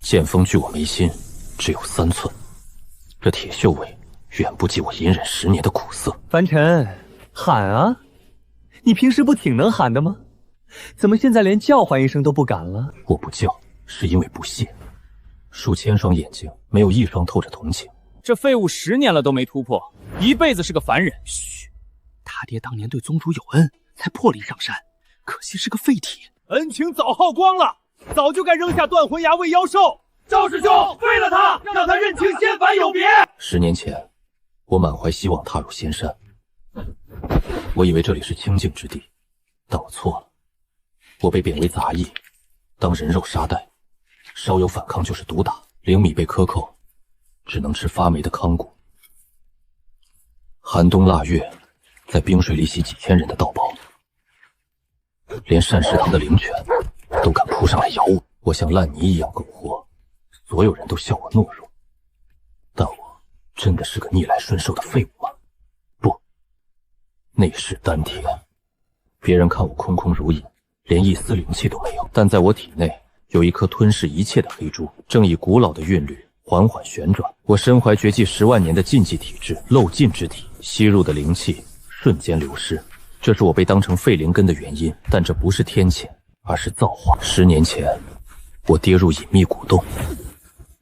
剑锋距我眉心只有3寸，这铁锈味远不及我隐忍10年的苦涩。凡尘，喊啊！你平时不挺能喊的吗？怎么现在连叫唤一声都不敢了？我不叫，是因为不屑。数千双眼睛，没有一双透着同情。这废物10年了都没突破，一辈子是个凡人。嘘，他爹当年对宗主有恩，才破例上山，可惜是个废铁，恩情早耗光了，早就该扔下断魂牙喂妖兽。赵师兄，废了他，让他认清仙凡有别。10年前，我满怀希望踏入仙山，我以为这里是清净之地，但我错了。我被贬为杂役，当人肉沙袋，稍有反抗就是毒打，灵米被克扣，只能吃发霉的糠谷。寒冬腊月，在冰水里洗几千人的道包，连善食堂的灵犬都敢扑上来咬我，我像烂泥一样苟活，所有人都笑我懦弱。但我真的是个逆来顺受的废物吗？不，内视丹田，别人看我空空如也，连一丝灵气都没有，但在我体内有一颗吞噬一切的黑珠，正以古老的韵律缓缓旋转。我身怀绝技10万年的禁忌体质，漏尽之体，吸入的灵气瞬间流失，这是我被当成废灵根的原因。但这不是天谴，而是造化。10年前，我跌入隐秘古洞，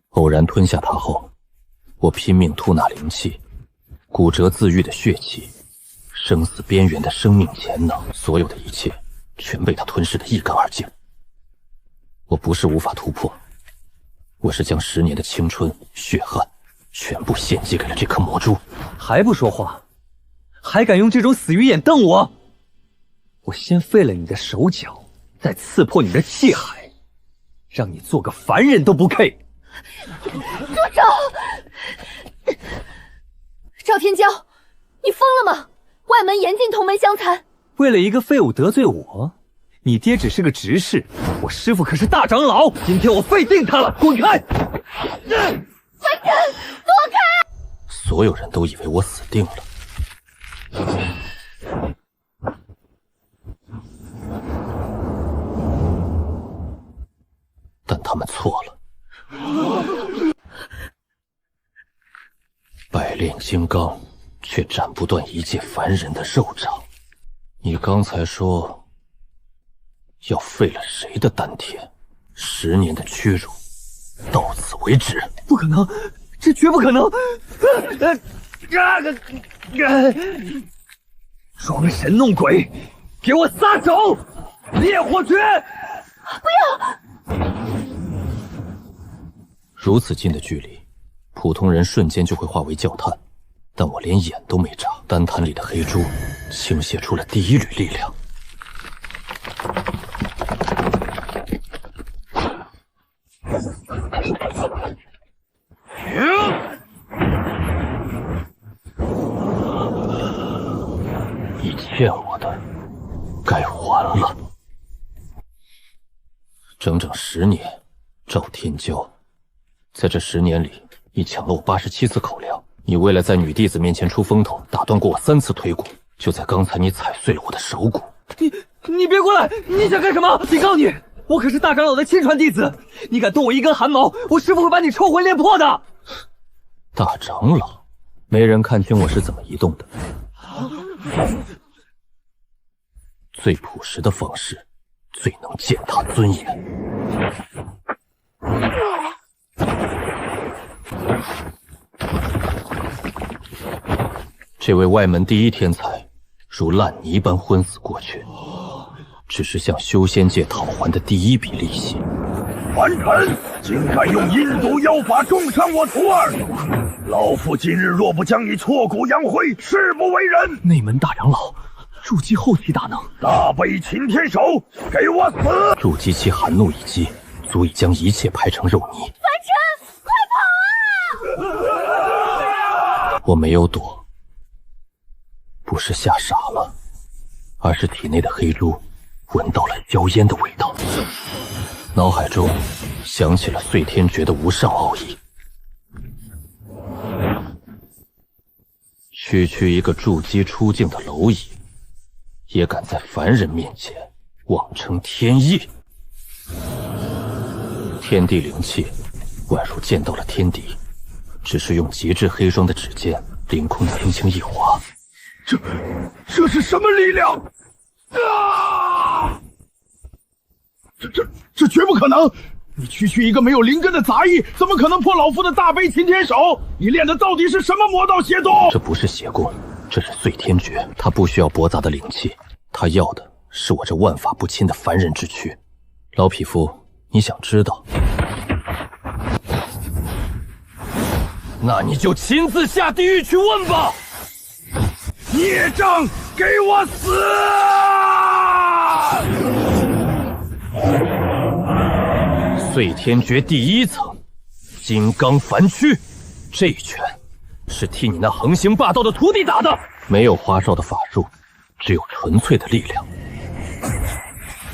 偶然吞下它后，我拼命吐纳灵气，骨折自愈的血气，生死边缘的生命潜能，所有的一切全被它吞噬得一干二净。我不是无法突破，我是将10年的青春血汗全部献祭给了这颗魔珠。还不说话，还敢用这种死鱼眼瞪我？我先废了你的手脚，再刺破你的气海，让你做个凡人都不配。住手！赵天骄，你疯了吗？外门严禁同门相残。为了一个废物得罪我，你爹只是个执事，我师父可是大长老。今天我废定他了，滚开！凡尘，躲开！所有人都以为我死定了。但他们错了。百炼金刚，却斩不断一介凡人的肉掌。你刚才说要废了谁的丹田？10年的屈辱，到此为止。不可能，这绝不可能！装神弄鬼，给我撒手！烈火诀！不要！如此近的距离，普通人瞬间就会化为焦炭，但我连眼都没眨，丹坛里的黑珠倾泻出了第一缕力量。你欠我的，该还了。整整10年，赵天骄，在这10年里，你抢了我87次口粮。你为了在女弟子面前出风头，打断过我3次腿骨。就在刚才，你踩碎了我的手骨。你别过来！你想干什么？警告你，我可是大长老的亲传弟子，你敢动我一根汗毛，我师父会把你抽魂炼魄的。大长老，没人看清我是怎么移动的。最朴实的方式，最能践踏尊严。这位外门第一天才，如烂泥般昏死过去，只是向修仙界讨还的第一笔利息。凡尘，竟敢用阴毒妖法重伤我徒儿！老夫今日若不将你挫骨扬灰，誓不为人！内门大长老，筑基后期大能，大悲擎天手，给我死！筑基期寒怒一击，足以将一切拍成肉泥。凡尘，快跑啊！我没有躲。不是吓傻了，而是体内的黑珠闻到了硝烟的味道，脑海中想起了碎天诀的无上奥义。区一个筑基出境的蝼蚁，也敢在凡人面前妄称天意？天地灵气宛如见到了天敌，只是用极致黑霜的指尖，凌空轻轻一划。这是什么力量？啊！这绝不可能！你区一个没有灵根的杂役，怎么可能破老夫的大悲擎天手？你练的到底是什么魔道邪功？这不是邪功，这是碎天诀。它不需要驳杂的灵气，它要的是我这万法不侵的凡人之躯。老匹夫，你想知道？那你就亲自下地狱去问吧！孽障，给我死！碎天诀第一层，金刚凡躯。这一拳是替你那横行霸道的徒弟打的，没有花哨的法术，只有纯粹的力量。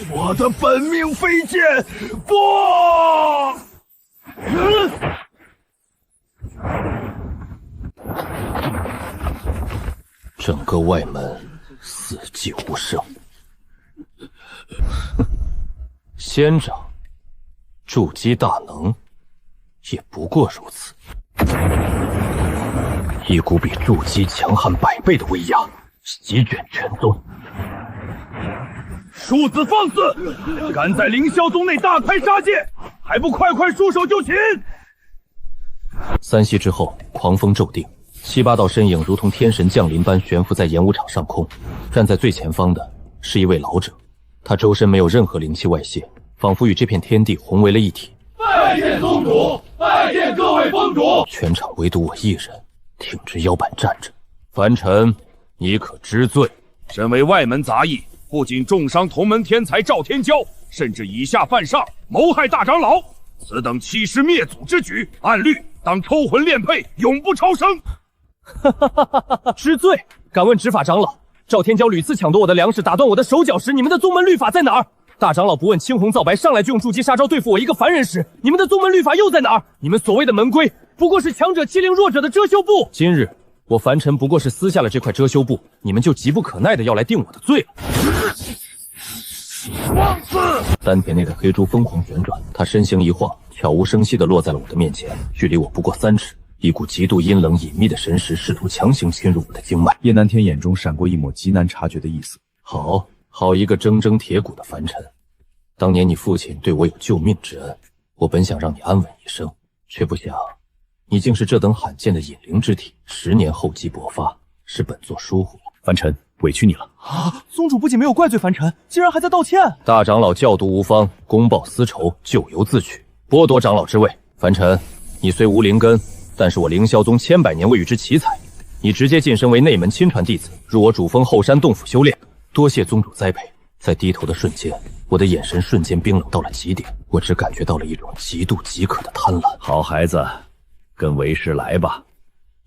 我的本命飞剑，不！整个外门死寂无声。仙长筑基大能，也不过如此。一股比筑基强悍100倍的威压席卷全宗。庶子放肆，敢在凌霄宗内大开杀戒，还不快束手就擒！3息之后，狂风骤定，7、8道身影如同天神降临般悬浮在演武场上空。站在最前方的是一位老者，他周身没有任何灵气外泄，仿佛与这片天地混为了一体。拜见宗主，拜见各位宗主！全场唯独我一人挺直腰板站着。凡尘，你可知罪？身为外门杂役，不仅重伤同门天才赵天骄，甚至以下犯上，谋害大长老，此等欺师灭祖之举，按律当抽魂炼魄，永不超生。知罪？敢问执法长老，赵天骄屡次抢夺我的粮食，打断我的手脚时，你们的宗门律法在哪儿？大长老不问青红皂白，上来就用筑基杀招对付我一个凡人时，你们的宗门律法又在哪儿？你们所谓的门规，不过是强者欺凌弱者的遮羞布。今日我凡尘不过是撕下了这块遮羞布，你们就急不可耐的要来定我的罪了。放肆！丹田内的黑珠疯狂旋转，他身形一晃，悄无声息地落在了我的面前，距离我不过3尺。一股极度阴冷隐秘的神识试图强行侵入我的经脉。叶南天眼中闪过一抹极难察觉的意思。好一个铮铮铁骨的凡尘！当年你父亲对我有救命之恩，我本想让你安稳一生，却不想你竟是这等罕见的隐灵之体，10年厚积薄发，是本座疏忽。凡尘，委屈你了啊！宗主不仅没有怪罪凡尘，竟然还在道歉。大长老教毒无方，公报私仇，咎由自取，剥夺长老之位。凡尘，你虽无灵根，但是我凌霄宗千百年未遇之奇才，你直接晋升为内门亲传弟子，入我主峰后山洞府修炼。多谢宗主栽培。在低头的瞬间，我的眼神瞬间冰冷到了极点，我只感觉到了一种极度饥渴的贪婪。好孩子，跟为师来吧。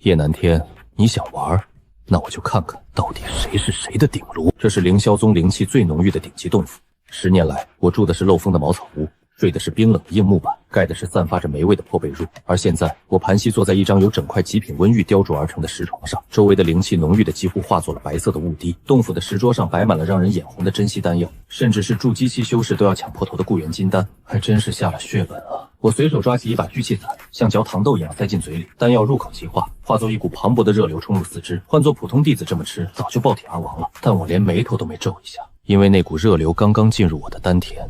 叶南天，你想玩，那我就看看到底谁是谁的顶炉。这是凌霄宗灵气最浓郁的顶级洞府，10年来我住的是漏风的茅草屋，睡的是冰冷的硬木板，盖的是散发着霉味的破被褥，而现在我盘膝坐在一张由整块极品温玉雕琢而成的石床上，周围的灵气浓郁的几乎化作了白色的雾滴。洞府的石桌上摆满了让人眼红的珍稀丹药，甚至是筑基期修士都要抢破头的固元金丹，还真是下了血本啊！我随手抓起一把聚气伞，像嚼糖豆一样塞进嘴里，丹药入口即化，化作一股磅礴的热流冲入四肢。换做普通弟子这么吃，早就爆体而亡了，但我连眉头都没皱一下，因为那股热流刚刚进入我的丹田，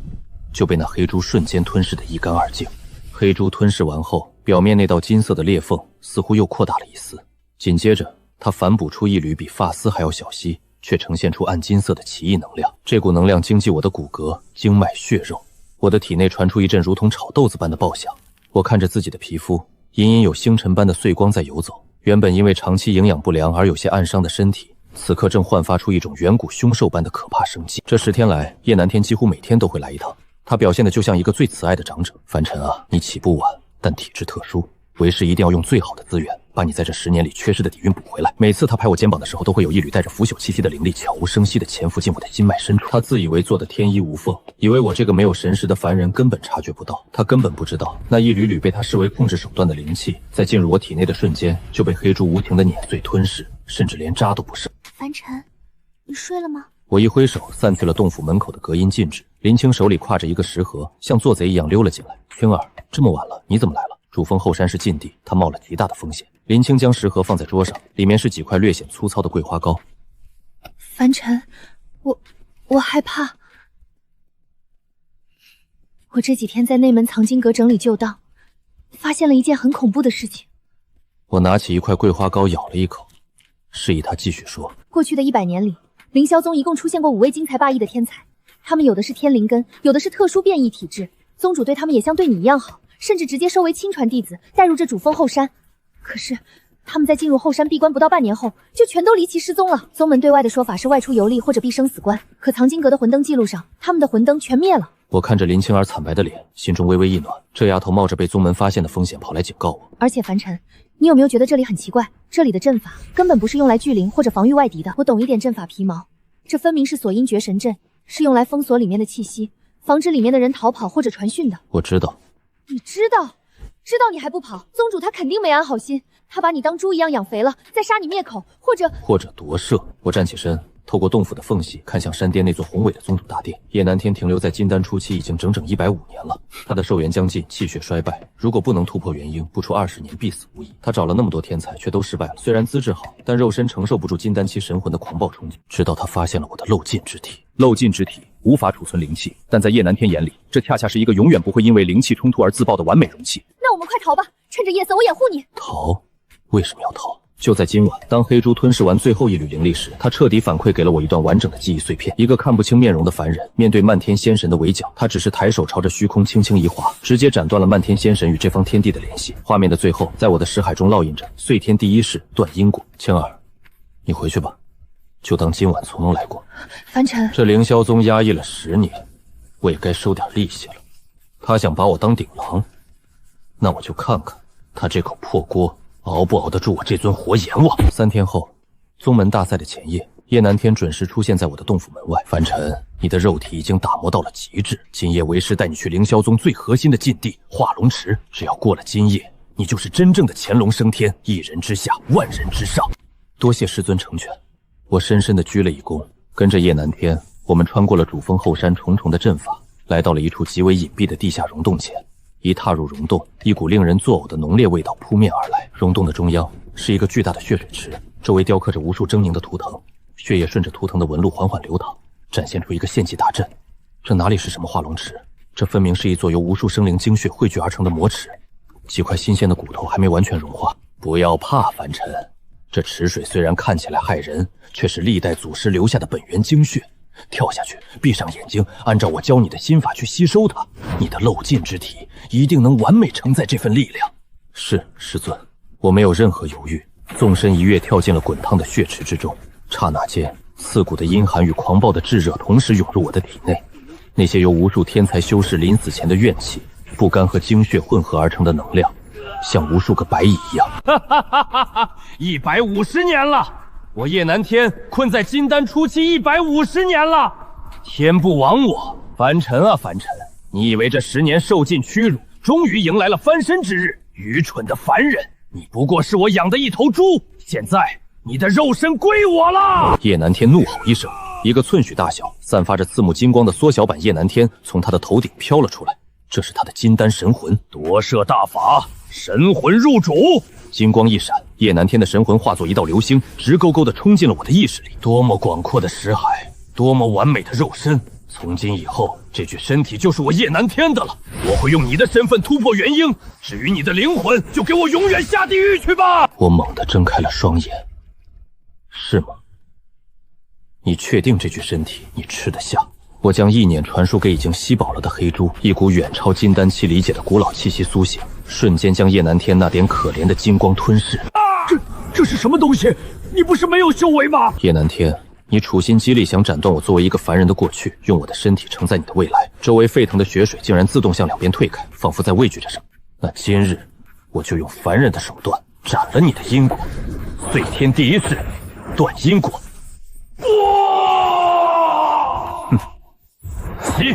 就被那黑珠瞬间吞噬得一干二净。黑珠吞噬完后，表面那道金色的裂缝似乎又扩大了一丝，紧接着它反哺出一缕比发丝还要小细，却呈现出暗金色的奇异能量。这股能量经济我的骨骼、经脉、血肉，我的体内传出一阵如同炒豆子般的爆响。我看着自己的皮肤，隐隐有星辰般的碎光在游走。原本因为长期营养不良而有些暗伤的身体，此刻正焕发出一种远古凶兽般的可怕生机。这10天来，叶南天几乎每天都会来一趟。他表现得就像一个最慈爱的长者。凡尘啊，你起步晚，但体质特殊，为师一定要用最好的资源，把你在这10年里缺失的底蕴补回来。每次他拍我肩膀的时候，都会有一缕带着腐朽气息的灵力悄无声息地潜伏进我的心脉深处。他自以为做的天衣无缝，以为我这个没有神识的凡人根本察觉不到。他根本不知道，那一缕缕被他视为控制手段的灵气，在进入我体内的瞬间，就被黑珠无情地碾碎吞噬，甚至连渣都不剩。凡尘，你睡了吗？我一挥手，散去了洞府门口的隔音禁制。林青手里挎着一个食盒，像做贼一样溜了进来。青儿，这么晚了，你怎么来了？主峰后山是禁地，他冒了极大的风险。林青将食盒放在桌上，里面是几块略显粗糙的桂花糕。凡尘，我害怕。我这几天在内门藏经阁整理旧档，发现了一件很恐怖的事情。我拿起一块桂花糕咬了一口，示意他继续说。过去的100年里，凌霄宗一共出现过5位经才霸异的天才，他们有的是天灵根，有的是特殊变异体质，宗主对他们也像对你一样好，甚至直接收为亲传弟子，带入这主峰后山。可是他们在进入后山闭关不到半年后，就全都离奇失踪了。宗门对外的说法是外出游历或者必生死关，可藏经阁的魂灯记录上，他们的魂灯全灭了。我看着林青儿惨白的脸，心中微微一暖。这丫头冒着被宗门发现的风险跑来警告我。而且凡尘，你有没有觉得这里很奇怪？这里的阵法根本不是用来聚灵或者防御外敌的。我懂一点阵法皮毛，这分明是锁阴绝神阵，是用来封锁里面的气息，防止里面的人逃跑或者传讯的。我知道。你知道？知道你还不跑？宗主他肯定没安好心，他把你当猪一样养肥了，再杀你灭口，或者夺舍。我站起身，透过洞府的缝隙看向山巅那座宏伟的宗主大殿。叶南天停留在金丹初期已经整整150年了，他的寿元将近，气血衰败，如果不能突破元婴，不出20年必死无疑。他找了那么多天才，却都失败了。虽然资质好，但肉身承受不住金丹期神魂的狂暴冲击。直到他发现了我的漏尽之体。漏尽之体无法储存灵气，但在叶南天眼里，这恰恰是一个永远不会因为灵气冲突而自爆的完美容器。那我们快逃吧，趁着夜色我掩护你。逃？为什么要逃？就在今晚，当黑猪吞噬完最后一缕灵力时，他彻底反馈给了我一段完整的记忆碎片。一个看不清面容的凡人，面对漫天仙神的围剿，他只是抬手朝着虚空轻轻一划，直接斩断了漫天仙神与这方天地的联系。画面的最后，在我的识海中烙印着碎天第一式断因果。青儿，你回去吧，就当今晚从容来过。凡尘，这凌霄宗压抑了10年，我也该收点利息了。他想把我当顶狼，那我就看看他这口破锅熬不熬得住我这尊活阎王。3天后，宗门大赛的前夜，叶南天准时出现在我的洞府门外。凡尘，你的肉体已经打磨到了极致，今夜为师带你去凌霄宗最核心的禁地化龙池，只要过了今夜，你就是真正的乾龙升天，一人之下，万人之上。多谢师尊成全。我深深地鞠了一躬，跟着叶南天，我们穿过了主峰后山重重的阵法，来到了一处极为隐蔽的地下溶洞前。一踏入溶洞，一股令人作呕的浓烈味道扑面而来。溶洞的中央是一个巨大的血水池，周围雕刻着无数狰狞的图腾，血液顺着图腾的纹路缓缓流淌，展现出一个献祭大阵。这哪里是什么化龙池，这分明是一座由无数生灵精血汇聚而成的魔池。几块新鲜的骨头还没完全融化。不要怕，凡尘，这池水虽然看起来骇人，却是历代祖师留下的本源精血。跳下去，闭上眼睛，按照我教你的心法去吸收它，你的漏尽之体一定能完美承载这份力量。是，师尊。我没有任何犹豫，纵身一跃跳进了滚烫的血池之中。刹那间，刺骨的阴寒与狂暴的炙热同时涌入我的体内。那些由无数天才修士临死前的怨气、不甘和精血混合而成的能量，像无数个白蚁一样。150年了。我叶南天困在金丹初期150年了，天不亡我。凡尘啊凡尘，你以为这10年受尽屈辱，终于迎来了翻身之日？愚蠢的凡人，你不过是我养的一头猪，现在你的肉身归我了！叶南天怒吼一声，一个寸许大小、散发着刺目金光的缩小版叶南天从他的头顶飘了出来。这是他的金丹神魂，夺舍大法，神魂入主。金光一闪，叶南天的神魂化作一道流星，直勾勾地冲进了我的意识里。多么广阔的识海，多么完美的肉身！从今以后，这具身体就是我叶南天的了。我会用你的身份突破元婴，至于你的灵魂，就给我永远下地狱去吧！我猛地睁开了双眼。是吗？你确定这具身体你吃得下？我将意念传输给已经吸饱了的黑猪，一股远超金丹期理解的古老气息苏醒，瞬间将叶南天那点可怜的金光吞噬。这是什么东西？你不是没有修为吗？叶南天，你处心积虑想斩断我作为一个凡人的过去，用我的身体承载你的未来。周围沸腾的血水竟然自动向两边退开，仿佛在畏惧着什么。那今日我就用凡人的手段斩了你的因果，碎天第一式断因果。起！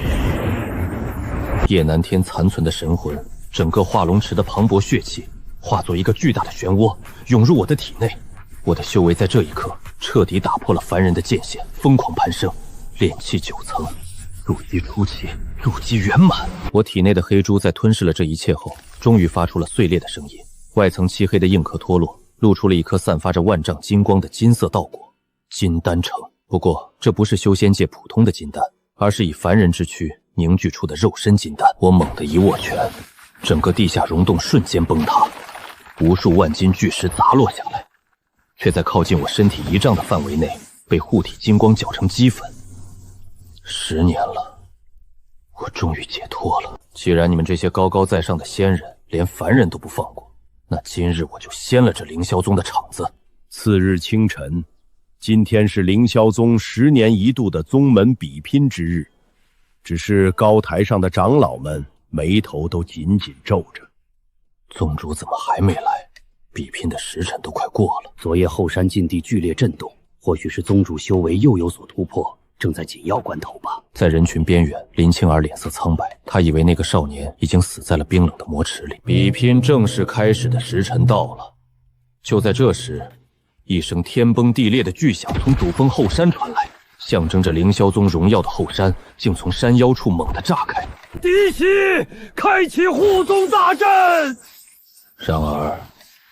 叶南天残存的神魂，整个化龙池的磅礴血气，化作一个巨大的漩涡，涌入我的体内。我的修为在这一刻彻底打破了凡人的界限，疯狂攀升，炼气9层，筑基初期，筑基圆满。我体内的黑珠在吞噬了这一切后，终于发出了碎裂的声音。外层漆黑的硬壳脱落，露出了一颗散发着万丈金光的金色道果——金丹城。不过，这不是修仙界普通的金丹，而是以凡人之躯凝聚出的肉身金丹。我猛地一握拳，整个地下溶洞瞬间崩塌，无数万斤巨石砸落下来，却在靠近我身体1丈的范围内被护体金光搅成齑粉。10年了，我终于解脱了。既然你们这些高高在上的仙人连凡人都不放过，那今日我就掀了这凌霄宗的场子。次日清晨，今天是凌霄宗10年一度的宗门比拼之日，只是高台上的长老们眉头都紧紧皱着。宗主怎么还没来？比拼的时辰都快过了。昨夜后山禁地剧烈震动，或许是宗主修为又有所突破，正在紧要关头吧。在人群边缘，林青儿脸色苍白，她以为那个少年已经死在了冰冷的魔池里。比拼正式开始的时辰到了。就在这时，一声天崩地裂的巨响从主峰后山传来，象征着凌霄宗荣耀的后山竟从山腰处猛地炸开。嫡系，开启护宗大阵！然而，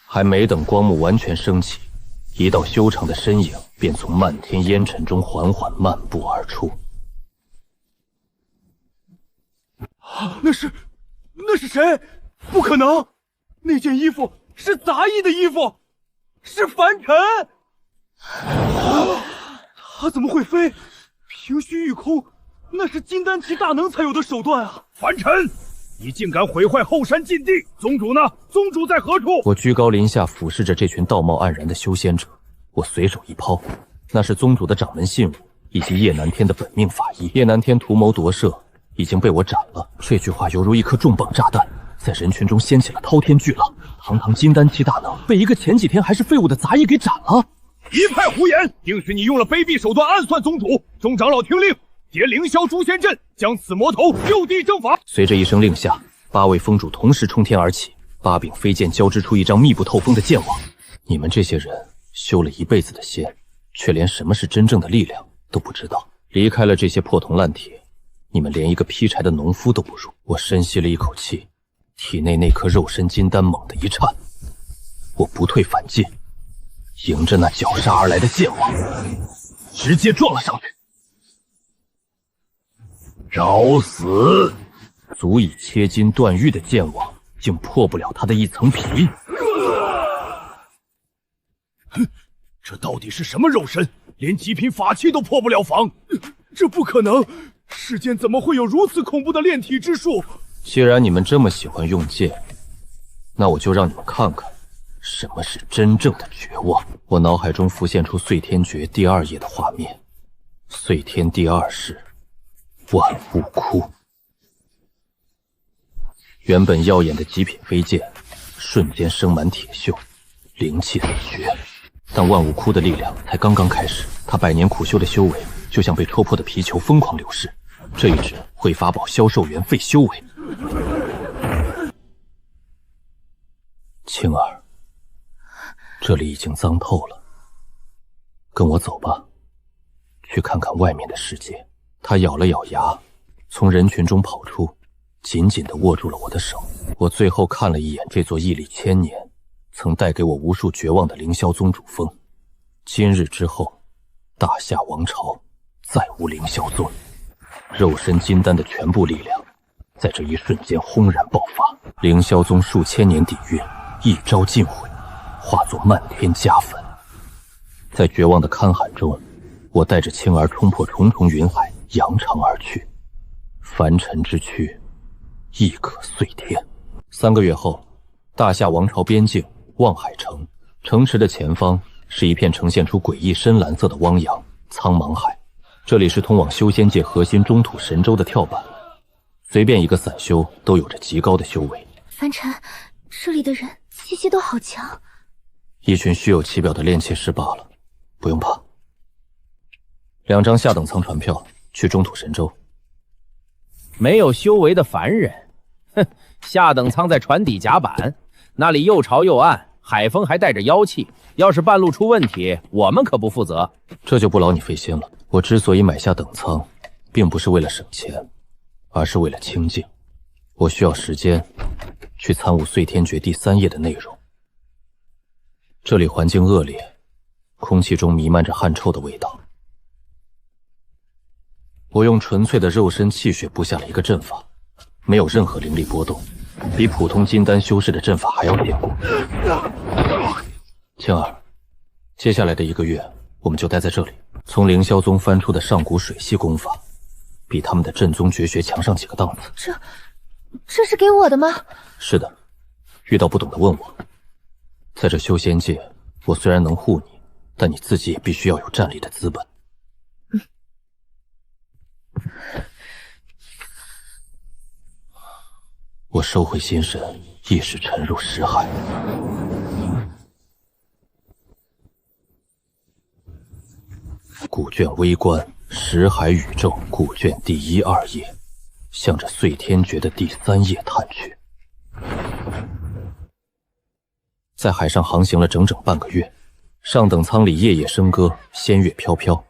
还没等光幕完全升起，一道修长的身影便从漫天烟尘中缓缓漫步而出。那是谁？不可能！那件衣服是杂役的衣服，是凡尘。他怎么会飞？平虚御空，那是金丹期大能才有的手段啊！凡尘，你竟敢毁坏后山禁地！宗主呢？宗主在何处？我居高临下俯视着这群道貌岸然的修仙者，我随手一抛，那是宗主的掌门信物以及叶南天的本命法衣。叶南天图谋夺舍，已经被我斩了。这句话犹如一颗重磅炸弹，在人群中掀起了滔天巨浪。堂堂金丹期大能，被一个前几天还是废物的杂役给斩了。一派胡言！定是你用了卑鄙手段暗算宗主。众长老听令，结凌霄诛仙阵，将此魔头就地正法。随着一声令下，8位峰主同时冲天而起，8柄飞剑交织出一张密不透风的剑网。你们这些人修了一辈子的仙，却连什么是真正的力量都不知道。离开了这些破铜烂铁，你们连一个劈柴的农夫都不如。我深吸了一口气，体内那颗肉身金丹猛地一颤，我不退反进，迎着那绞杀而来的剑网，直接撞了上去。找死！足以切金断玉的剑网，竟破不了他的一层皮。这到底是什么肉身？连极品法器都破不了防！这不可能！世间怎么会有如此恐怖的炼体之术？既然你们这么喜欢用剑，那我就让你们看看什么是真正的绝望。我脑海中浮现出碎天诀第2页的画面，碎天第2式万物窟。原本耀眼的极品飞剑，瞬间生满铁锈，灵气死绝。但万物窟的力量才刚刚开始，他百年苦修的修为就像被戳破的皮球疯狂流逝。这一指会法宝销售员废修为。青儿，这里已经脏透了，跟我走吧，去看看外面的世界。他咬了咬牙，从人群中跑出，紧紧地握住了我的手。我最后看了一眼这座屹立千年，曾带给我无数绝望的凌霄宗主峰。今日之后，大夏王朝再无凌霄宗。肉身金丹的全部力量，在这一瞬间轰然爆发。凌霄宗数千年底蕴，一朝尽毁，化作漫天齑粉。在绝望的龛喊中，我带着青儿冲破重重云海，扬长而去。凡尘之躯，亦可碎天。3个月后，大夏王朝边境望海城，城池的前方是一片呈现出诡异深蓝色的汪洋苍茫海。这里是通往修仙界核心中土神州的跳板，随便一个散修都有着极高的修为。凡尘，这里的人气息都好强，一群虚有其表的炼气师罢了，不用怕。2张下等舱船票去中土神州。没有修为的凡人，哼，下等舱在船底甲板，那里又潮又暗，海风还带着妖气，要是半路出问题，我们可不负责。这就不劳你费心了。我之所以买下等舱，并不是为了省钱，而是为了清静。我需要时间去参悟《碎天诀》第3页的内容。这里环境恶劣，空气中弥漫着汗臭的味道。我用纯粹的肉身气血布下了一个阵法，没有任何灵力波动，比普通金丹修士的阵法还要坚固。青儿，接下来的1个月，我们就待在这里。从凌霄宗翻出的上古水系功法，比他们的正宗绝学强上几个档次。这是给我的吗？是的，遇到不懂的问我。在这修仙界，我虽然能护你，但你自己也必须要有站立的资本。我收回心神，意识沉入识海。古卷微观，识海宇宙古卷第1、2页，向着碎天诀的第3页探去。在海上航行了整整半个月，上等舱里夜夜笙歌，仙乐飘飘，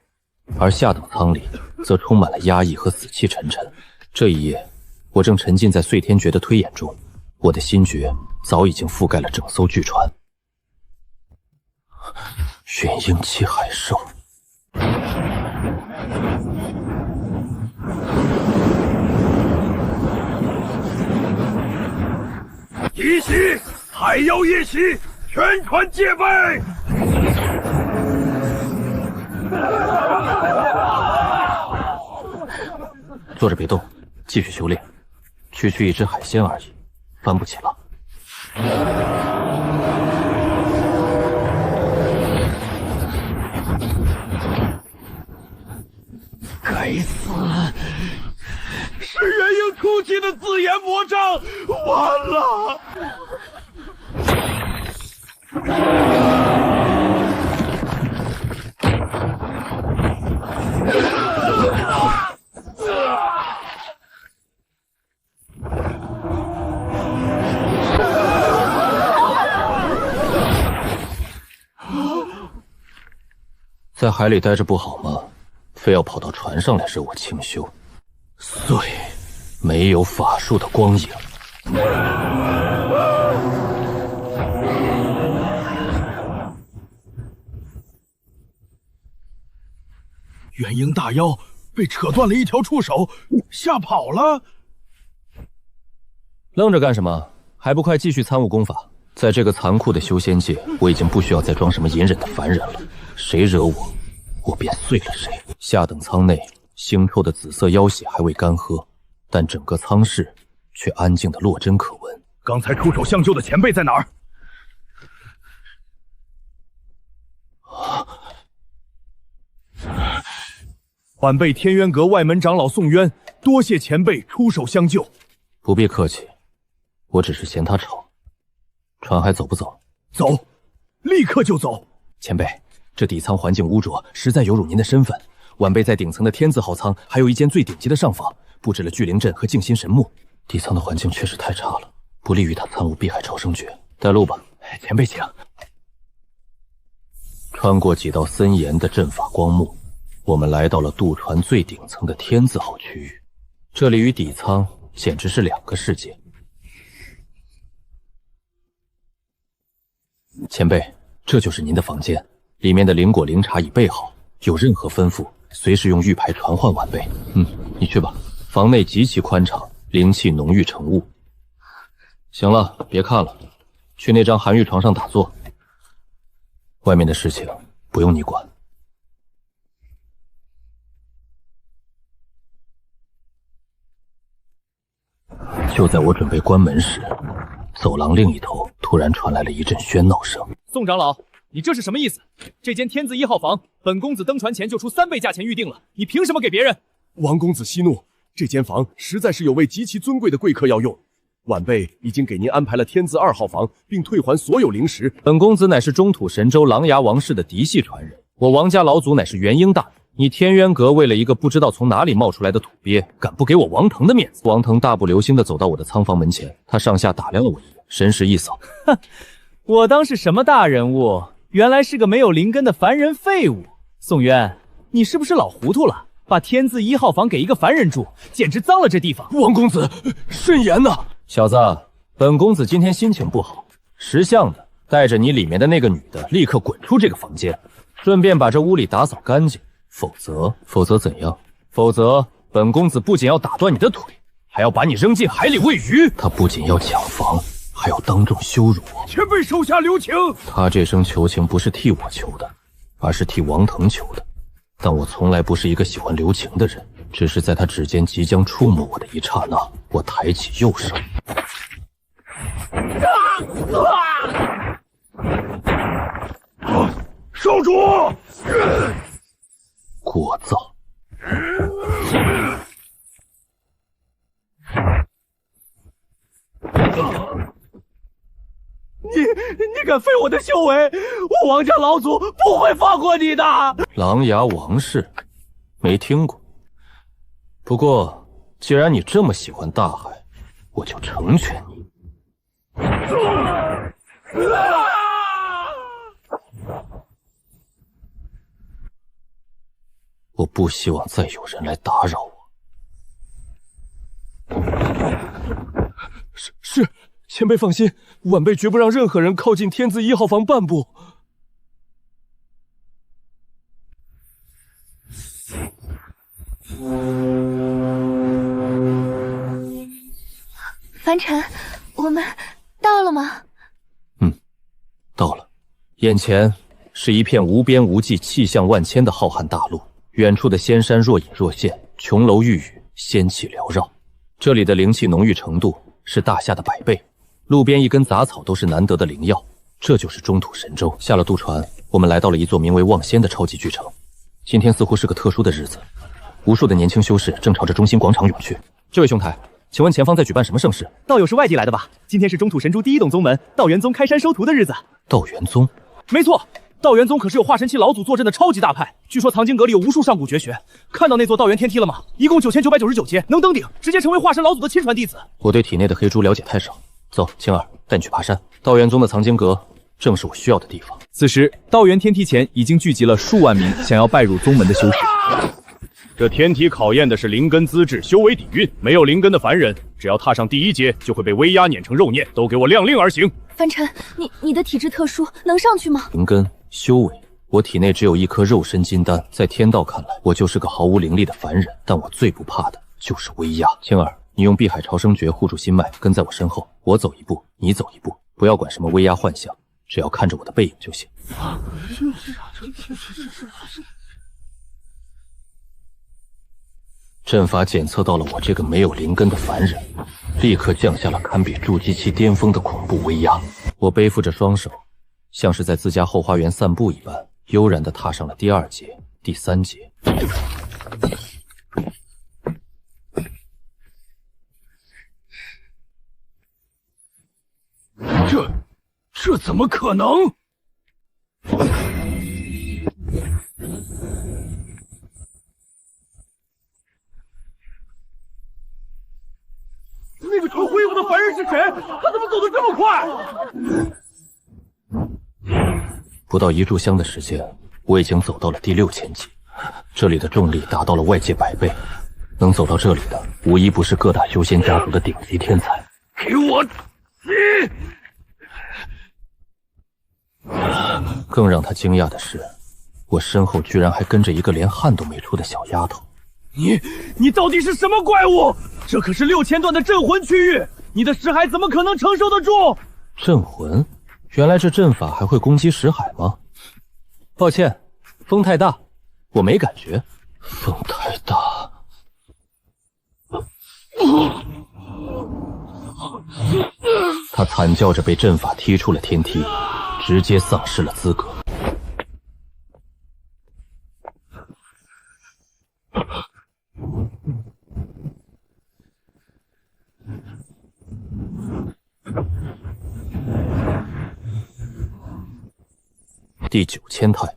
而下等舱里则充满了压抑和死气沉沉。这一夜，我正沉浸在碎天诀的推演中，我的心诀早已经覆盖了整艘巨船。元婴期海兽，一袭海妖夜袭，全船戒备！坐着别动，继续修炼。区区一只海鲜而已，翻不起了。该死！是元婴初期的自研魔障，完了！在海里待着不好吗？非要跑到船上来惹我清修。碎，没有法术的光影。元婴大妖被扯断了一条触手，吓跑了。愣着干什么？还不快继续参悟功法！在这个残酷的修仙界，我已经不需要再装什么隐忍的凡人了。谁惹我，我便碎了谁。下等舱内腥臭的紫色妖血还未干涸，但整个舱室却安静的落针可闻。刚才出手相救的前辈在哪儿？晚辈天渊阁外门长老宋渊，多谢前辈出手相救。不必客气，我只是嫌他吵。船还走不走？走，立刻就走。前辈，这底舱环境污浊，实在有辱您的身份。晚辈在顶层的天字号舱还有一间最顶级的上房，布置了聚灵阵和静心神木。底舱的环境确实太差了，不利于他参悟碧海超生诀。带路吧，前辈请。穿过几道森严的阵法光幕，我们来到了渡船最顶层的天字号区域。这里与底舱简直是2个世界。前辈，这就是您的房间，里面的灵果灵茶已备好，有任何吩咐，随时用玉牌传唤晚辈。你去吧。房内极其宽敞，灵气浓郁成雾。行了，别看了，去那张寒玉床上打坐。外面的事情不用你管。就在我准备关门时，走廊另一头突然传来了一阵喧闹声。宋长老，你这是什么意思？这间天字1号房，本公子登船前就出3倍价钱预定了，你凭什么给别人？王公子息怒，这间房实在是有位极其尊贵的贵客要用，晚辈已经给您安排了天字2号房，并退还所有灵石。本公子乃是中土神州琅琊王氏的嫡系传人，我王家老祖乃是元婴大帝。你天渊阁为了一个不知道从哪里冒出来的土鳖，敢不给我王腾的面子？王腾大步流星地走到我的仓房门前，他上下打量了我一眼，神识一扫。哼，我当是什么大人物，原来是个没有灵根的凡人废物。宋渊，你是不是老糊涂了？把天字1号房给一个凡人住，简直脏了这地方。王公子，慎言呐！小子，本公子今天心情不好，识相的带着你里面的那个女的立刻滚出这个房间，顺便把这屋里打扫干净，否则怎样？否则本公子不仅要打断你的腿，还要把你扔进海里喂鱼。他不仅要抢房，还要当众羞辱我。前辈手下留情。他这声求情不是替我求的，而是替王腾求的。但我从来不是一个喜欢留情的人，只是在他指尖即将触摸我的一刹那，我抬起右手。少主！聒噪！你敢废我的修为，我王家老祖不会放过你的！狼牙王氏，没听过。不过，既然你这么喜欢大海，我就成全你。我不希望再有人来打扰我。是，前辈放心，晚辈绝不让任何人靠近天字1号房半步。凡尘，我们到了吗？到了，眼前是一片无边无际、气象万千的浩瀚大陆，远处的仙山若隐若现，琼楼玉宇，仙气缭绕。这里的灵气浓郁程度是大夏的100倍，路边一根杂草都是难得的灵药。这就是中土神州。下了渡船，我们来到了一座名为望仙的超级巨城。今天似乎是个特殊的日子，无数的年轻修士正朝着中心广场涌去。这位兄台，请问前方在举办什么盛事？道友是外地来的吧？今天是中土神珠第一洞宗门道元宗开山收徒的日子。道元宗？没错，道元宗可是有化神期老祖坐镇的超级大派，据说藏经阁里有无数上古绝学。看到那座道元天梯了吗？一共9999阶，能登顶，直接成为化神老祖的亲传弟子。我对体内的黑珠了解太少，走，青儿，带你去爬山。道元宗的藏经阁正是我需要的地方。此时，道元天梯前已经聚集了数万名想要拜入宗门的修士。这天梯考验的是灵根资质、修为底蕴，没有灵根的凡人，只要踏上第1阶，就会被威压碾成肉念。都给我量令而行！凡尘，你的体质特殊，能上去吗？灵根、修为，我体内只有一颗肉身金丹，在天道看来，我就是个毫无灵力的凡人。但我最不怕的就是威压。青儿，你用碧海潮生诀护住心脉，跟在我身后，我走一步，你走一步，不要管什么威压幻象，只要看着我的背影就行。阵法检测到了我这个没有灵根的凡人，立刻降下了堪比筑基期巅峰的恐怖威压。我背负着双手，像是在自家后花园散步一般，悠然地踏上了第2阶、第3阶。这怎么可能？那个穿灰服的凡人是谁？他怎么走得这么快？不到1炷香的时间，我已经走到了第6000级。这里的重力达到了外界100倍，能走到这里的，无一不是各大修仙家族的顶级天才。给我起！更让他惊讶的是，我身后居然还跟着一个连汗都没出的小丫头。你到底是什么怪物？这可是6000段的镇魂区域，你的识海怎么可能承受得住？镇魂？原来这阵法还会攻击识海吗？抱歉，风太大，我没感觉。风太大。他惨叫着被阵法踢出了天梯，直接丧失了资格。第9000态，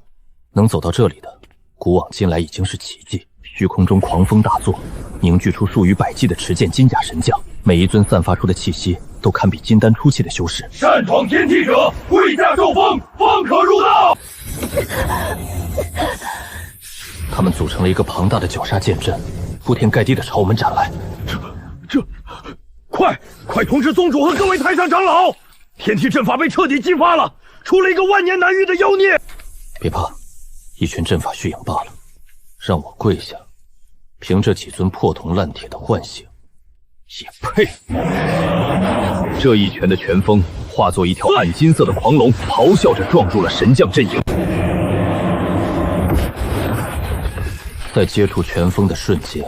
能走到这里的，古往今来已经是奇迹。虚空中狂风大作，凝聚出数以百计的持剑金甲神将，每一尊散发出的气息都堪比金丹初期的修士。擅闯天梯者，跪下受封，方可入道。他们组成了一个庞大的绞杀剑阵，铺天盖地的朝我们斩来。快通知宗主和各位太上长老，天梯阵法被彻底激发了，出了一个万年难遇的妖孽。别怕，一群阵法虚影罢了，让我跪下，凭这几尊破铜烂铁的唤醒，也配？这一拳的拳风化作一条暗金色的狂龙，咆哮着撞入了神将阵营。在接触拳风的瞬间，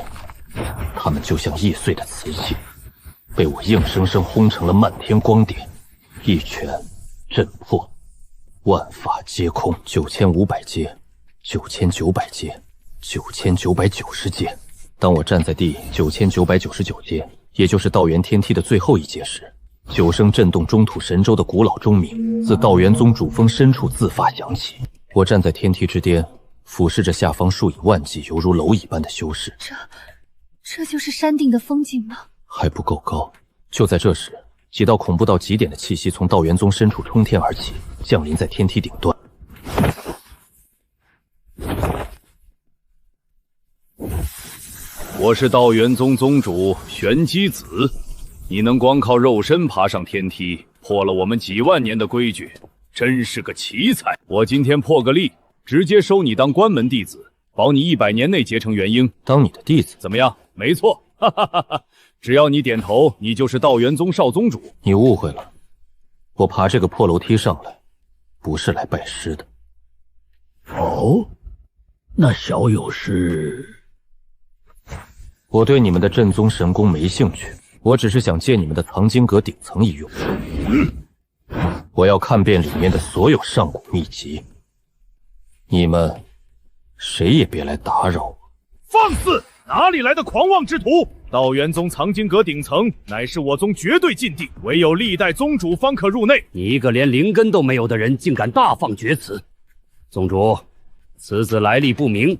他们就像易碎的瓷器，被我硬生生轰成了漫天光点，一拳震破，万法皆空。9500阶，9900阶，9990阶。当我站在第9999阶，也就是道元天梯的最后一阶时，9声震动中土神州的古老钟鸣自道元宗主峰深处自发响起。我站在天梯之巅，俯视着下方数以万计犹如蝼蚁般的修士。这就是山顶的风景吗？还不够高。就在这时，几道恐怖到极点的气息从道元宗深处冲天而起，降临在天梯顶端。我是道元宗宗主玄机子，你能光靠肉身爬上天梯，破了我们几万年的规矩，真是个奇才。我今天破个例，直接收你当关门弟子，保你100年内结成元婴。当你的弟子？怎么样？没错，哈哈哈哈！只要你点头，你就是道元宗少宗主。你误会了，我爬这个破楼梯上来，不是来拜师的。哦，那小友是？我对你们的正宗神功没兴趣，我只是想借你们的藏经阁顶层一用。我要看遍里面的所有上古秘籍，你们谁也别来打扰我。放肆！哪里来的狂妄之徒？道元宗藏经阁顶层乃是我宗绝对禁地，唯有历代宗主方可入内。你一个连灵根都没有的人，竟敢大放厥词！宗主，此子来历不明，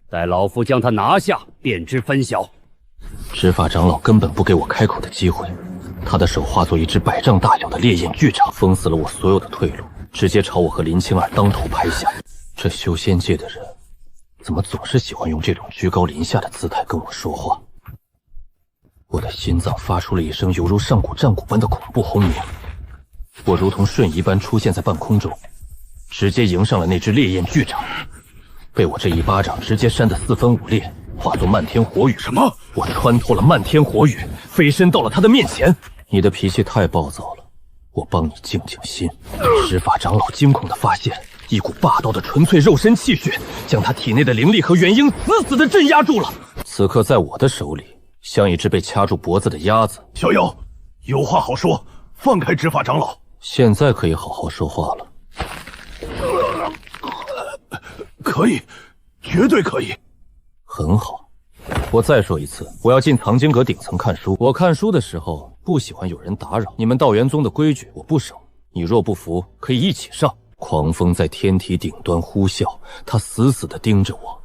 待老夫将他拿下，便知分晓。执法长老根本不给我开口的机会，他的手化作一只100丈大小的烈焰巨掌，封死了我所有的退路，直接朝我和林青儿当头拍下。这修仙界的人怎么总是喜欢用这种居高临下的姿态跟我说话？我的心脏发出了一声犹如上古战鼓般的恐怖轰鸣，我如同瞬移般出现在半空中，直接迎上了那只烈焰巨掌，被我这一巴掌直接扇得4分5裂，化作漫天火雨。什么？我穿透了漫天火雨，飞身到了他的面前。你的脾气太暴躁了，我帮你静静心。执法长老惊恐地发现，一股霸道的纯粹肉身气血将他体内的灵力和元婴死死地镇压住了。此刻在我的手里，像一只被掐住脖子的鸭子。小友，有话好说，放开执法长老。现在可以好好说话了。可以，绝对可以。很好，我再说一次，我要进藏经阁顶层看书。我看书的时候不喜欢有人打扰，你们道元宗的规矩我不守，你若不服，可以一起上。狂风在天梯顶端呼啸，他死死地盯着我，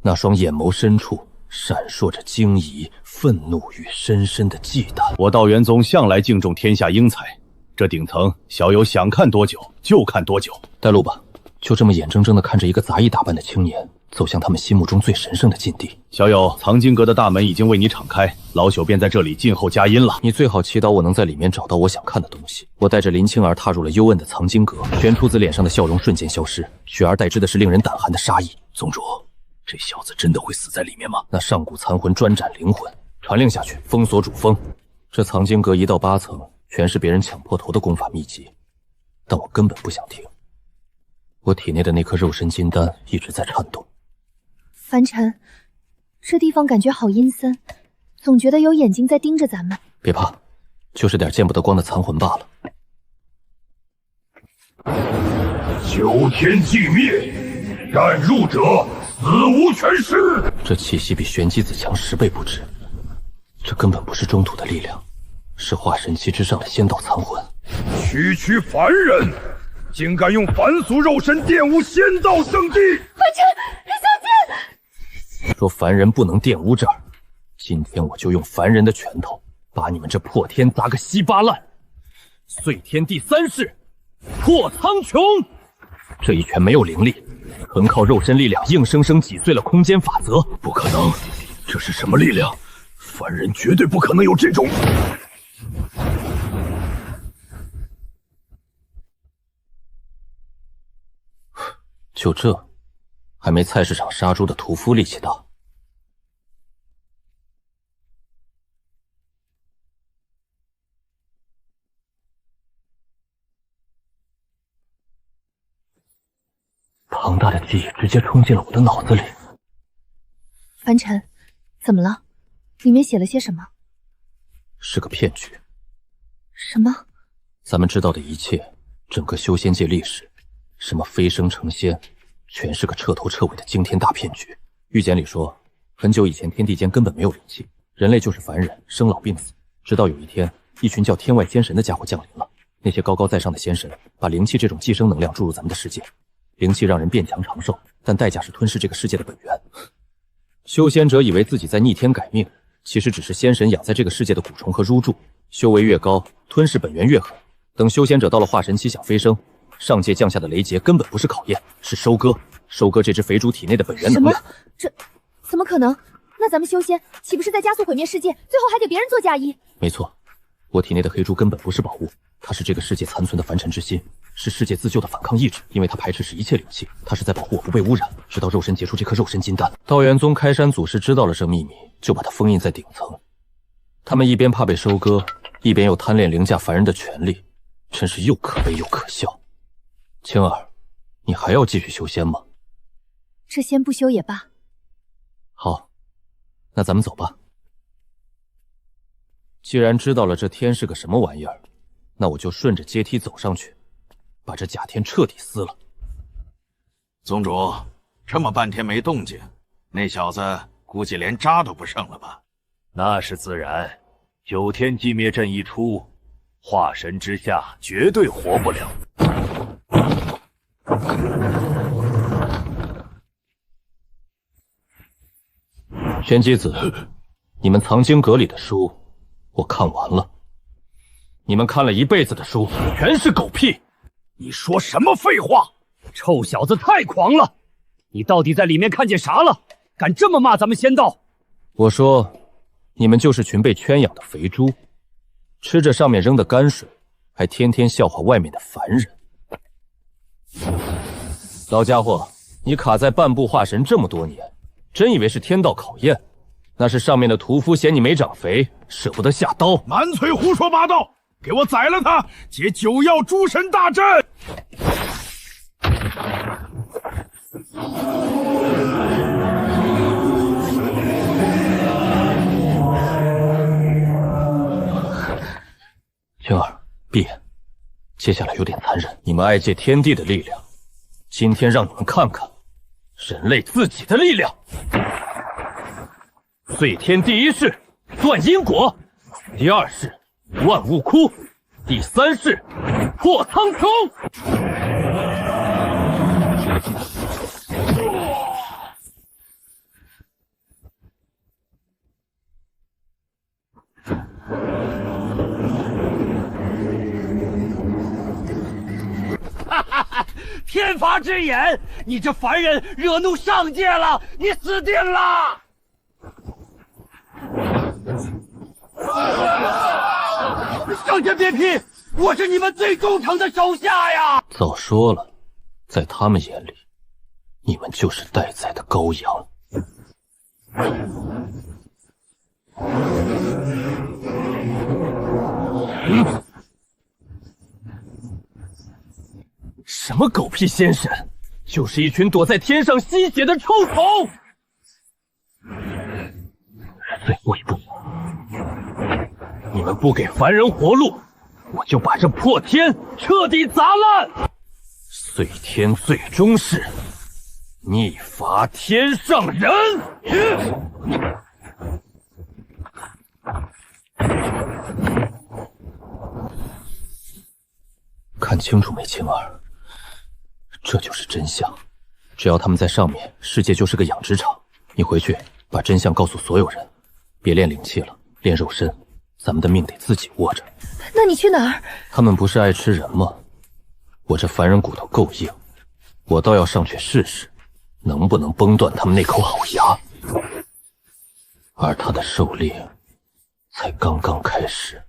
那双眼眸深处闪烁着惊疑、愤怒与深深的忌惮。我道元宗向来敬重天下英才，这顶层小友想看多久就看多久。带路吧，就这么眼睁睁地看着一个杂役打扮的青年走向他们心目中最神圣的禁地。小友，藏经阁的大门已经为你敞开，老朽便在这里静候佳音了。你最好祈祷我能在里面找到我想看的东西。我带着林青儿踏入了幽暗的藏经阁，玄初子脸上的笑容瞬间消失，取而代之的是令人胆寒的杀意。宗主，这小子真的会死在里面吗？那上古残魂专斩灵魂，传令下去，封锁主峰。这藏经阁1到8层全是别人抢破头的功法秘籍，但我根本不想听。我体内的那颗肉身金丹一直在颤动。凡尘，这地方感觉好阴森，总觉得有眼睛在盯着咱们。别怕，就是点见不得光的残魂罢了。九天寂灭，敢入者死无全尸。这气息比玄机子强10倍不止，这根本不是中土的力量，是化神期之上的仙道残魂。区凡人，竟敢用凡俗肉身玷污仙道圣地！凡尘，小心！说凡人不能玷污这儿，今天我就用凡人的拳头把你们这破天砸个稀巴烂！碎天第3式破苍穹！这一拳没有灵力，纯靠肉身力量硬生生挤碎了空间法则。不可能，这是什么力量？凡人绝对不可能有这种。就这，还没菜市场杀猪的屠夫力气大。庞大的记忆直接冲进了我的脑子里。凡尘，怎么了？里面写了些什么？是个骗局。什么？咱们知道的一切，整个修仙界历史，什么飞升成仙，全是个彻头彻尾的惊天大骗局。预简里说，很久以前天地间根本没有灵气，人类就是凡人，生老病死。直到有一天，一群叫天外仙神的家伙降临了。那些高高在上的仙神，把灵气这种寄生能量注入咱们的世界。灵气让人变强长寿，但代价是吞噬这个世界的本源。修仙者以为自己在逆天改命，其实只是仙神养在这个世界的蛊虫和蠕蛀。修为越高，吞噬本源越狠。等修仙者到了化神期想飞升，上界降下的雷劫根本不是考验，是收割。收割这只肥猪体内的本源能量。什么？这怎么可能？那咱们修仙岂不是在加速毁灭世界，最后还给别人做嫁衣？没错，我体内的黑猪根本不是宝物，它是这个世界残存的凡尘之心，是世界自救的反抗意志。因为它排斥一切灵气，它是在保护我不被污染，直到肉身结出这颗肉身金丹。道元宗开山祖师知道了这秘密，就把它封印在顶层。他们一边怕被收割，一边又贪恋凌驾凡人的权利，真是又可悲又可笑。青儿，你还要继续修仙吗？这仙不修也罢。好，那咱们走吧。既然知道了这天是个什么玩意儿，那我就顺着阶梯走上去，把这假天彻底撕了。宗主，这么半天没动静，那小子估计连渣都不剩了吧？那是自然，九天寂灭阵一出，化神之下绝对活不了。玄机子，你们藏经阁里的书我看完了，你们看了一辈子的书全是狗屁。你说什么废话？臭小子太狂了！你到底在里面看见啥了？敢这么骂咱们仙道？我说，你们就是群被圈养的肥猪，吃着上面扔的泔水，还天天笑话外面的凡人。老家伙，你卡在半步化神这么多年，真以为是天道考验？那是上面的屠夫嫌你没长肥，舍不得下刀。满嘴胡说八道！给我宰了他，结九曜诸神大阵！青儿，闭眼。接下来有点残忍，你们爱借天地的力量，今天让你们看看人类自己的力量。碎天第一式，断因果；第二式，万物枯；第三式，破苍穹。天罚之眼！你这凡人惹怒上界了，你死定了！上天别批，我是你们最忠诚的手下呀！早说了，在他们眼里，你们就是待宰的羔羊。什么狗屁仙神，就是一群躲在天上吸血的臭虫！最后一步，你们不给凡人活路，我就把这破天彻底砸烂。碎天最终是逆罚天上人。看清楚没，青儿，这就是真相。只要他们在上面，世界就是个养殖场。你回去把真相告诉所有人，别练灵气了，练肉身，咱们的命得自己握着。那你去哪儿？他们不是爱吃人吗？我这凡人骨头够硬，我倒要上去试试，能不能崩断他们那口好牙。而他的狩猎才刚刚开始。